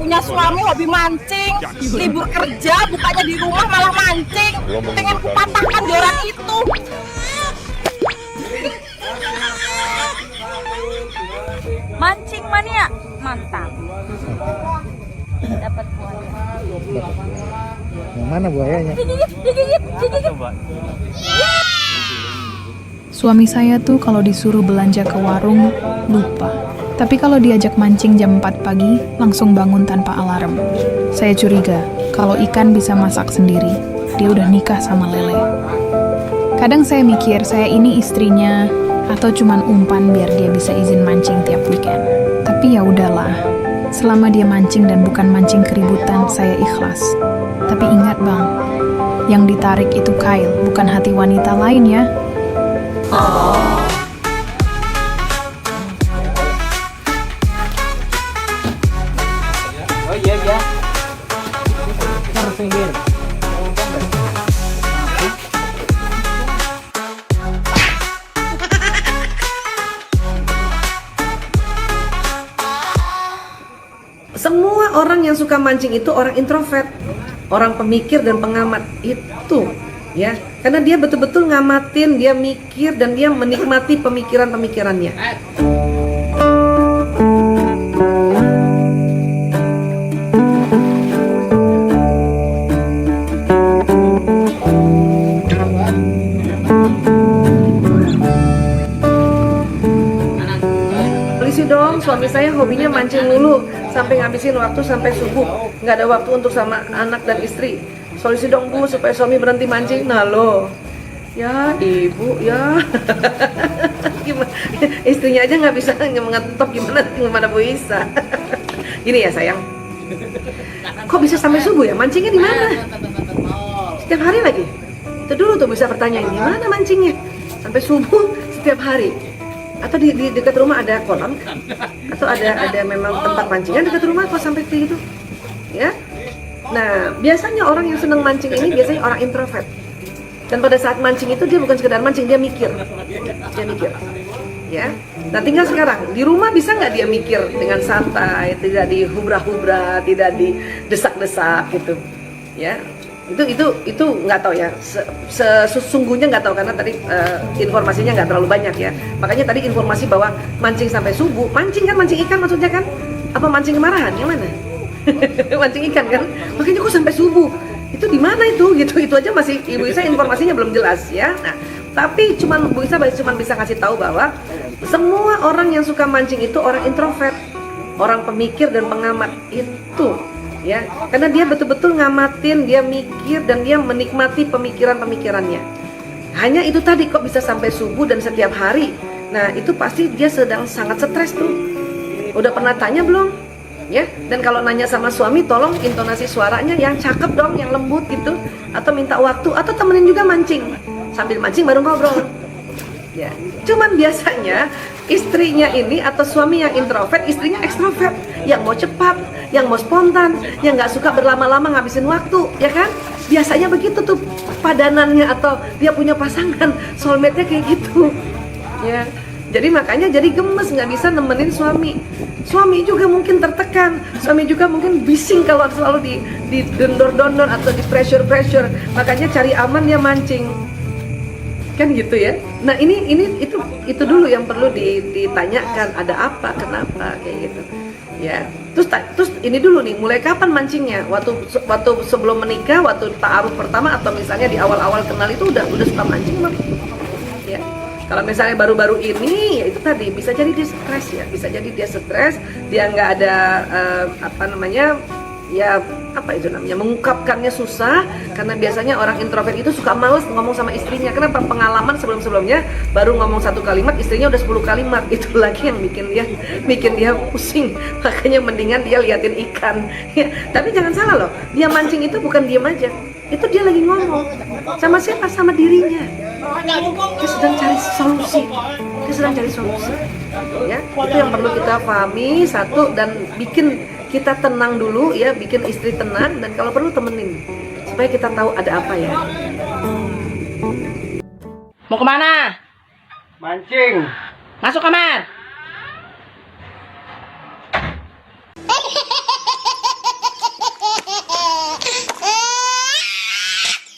punya suami hobi mancing, libur kerja bukannya di rumah malah mancing. Pengen kupatahkan di orang itu. Mancing mania, mantap. Dapat buaya. Yang mana buayanya? Digigit. Suami saya tuh kalau disuruh belanja ke warung, lupa. Tapi kalau diajak mancing jam 4 pagi, langsung bangun tanpa alarm. Saya curiga, kalau ikan bisa masak sendiri, dia udah nikah sama lele. Kadang saya mikir, saya ini istrinya, atau cuman umpan biar dia bisa izin mancing tiap weekend. Tapi ya udahlah, selama dia mancing dan bukan mancing keributan, saya ikhlas. Tapi ingat bang, yang ditarik itu kail, bukan hati wanita lain ya. Oh iya. Harus pinggir. Semua orang yang suka mancing itu orang introvert, orang pemikir dan pengamat itu, ya, karena dia betul-betul ngamatin, dia mikir dan dia menikmati pemikiran-pemikirannya. Polisi dong, suami saya hobinya mancing mulu sampai ngabisin waktu sampai subuh, nggak ada waktu untuk sama anak dan istri. Solusi dong bu supaya suami berhenti mancing. Nah lo, ya ibu ya, gimana istrinya aja nggak bisa ngetop, gimana Bu Isa. Gini ya sayang, kok bisa sampai subuh ya, mancingnya di mana? Setiap hari lagi? Itu dulu tuh bisa pertanyaan, gimana mancingnya sampai subuh setiap hari? Atau di dekat rumah ada kolam, atau ada memang tempat pancingan dekat rumah kok sampai gitu, ya? Nah, biasanya orang yang senang mancing ini biasanya orang introvert. Dan pada saat mancing itu dia bukan sekedar mancing, dia mikir. Ya. Nah, tinggal sekarang di rumah bisa nggak dia mikir dengan santai, tidak dihubra-hubra, tidak didesak-desak gitu. Ya. Itu nggak tahu ya. Sesungguhnya nggak tahu karena tadi informasinya nggak terlalu banyak ya. Makanya tadi informasi bahwa mancing sampai subuh, mancing ikan maksudnya kan? Apa mancing kemarahan? Yang mana? Mancing ikan kan, makanya kok sampai subuh itu di mana itu gitu, itu aja masih Ibu Isa informasinya belum jelas ya. Nah, tapi Bu Isa cuma bisa kasih tahu bahwa semua orang yang suka mancing itu orang introvert, orang pemikir dan pengamat itu, ya, karena dia betul-betul ngamatin, dia mikir dan dia menikmati pemikirannya. Hanya itu tadi kok bisa sampai subuh dan setiap hari. Nah itu pasti dia sedang sangat stres tuh. Udah pernah tanya belum? Ya, dan kalau nanya sama suami, tolong intonasi suaranya yang cakep dong, yang lembut gitu, atau minta waktu, atau temenin juga mancing, sambil mancing baru ngobrol. Ya, cuman biasanya istrinya ini atau suami yang introvert, istrinya ekstrovert, yang mau cepat, yang mau spontan, yang nggak suka berlama-lama ngabisin waktu, ya kan? Biasanya begitu tuh padanannya atau dia punya pasangan, soulmate-nya kayak gitu, ya. Jadi makanya jadi gemes, nggak bisa nemenin suami. Suami juga mungkin tertekan, suami juga mungkin bising kalau selalu di dondor-dondor atau di pressure. Makanya cari aman ya mancing, kan gitu ya. Nah itu dulu yang perlu ditanyakan, ada apa, kenapa kayak gitu. Ya, terus ini dulu nih, mulai kapan mancingnya? Waktu sebelum menikah, waktu ta'aruf pertama, atau misalnya di awal-awal kenal itu udah suka mancing belum? Ya. Kalau misalnya baru-baru ini, ya itu tadi bisa jadi dia stres ya, bisa jadi dia stres, dia nggak ada mengungkapkannya susah, karena biasanya orang introvert itu suka males ngomong sama istrinya. Kenapa? Pengalaman sebelum-sebelumnya baru ngomong satu kalimat, istrinya udah 10 kalimat, itu lagi yang bikin dia pusing. Makanya mendingan dia liatin ikan. Ya, tapi jangan salah loh, dia mancing itu bukan diem aja, itu dia lagi ngomong sama siapa? Sama dirinya. Dia sedang cari solusi. Ya, itu yang perlu kita pahami satu, dan bikin kita tenang dulu ya, bikin istri tenang, dan kalau perlu temenin supaya kita tahu ada apa ya. Mau kemana? Mancing. Masuk kamar.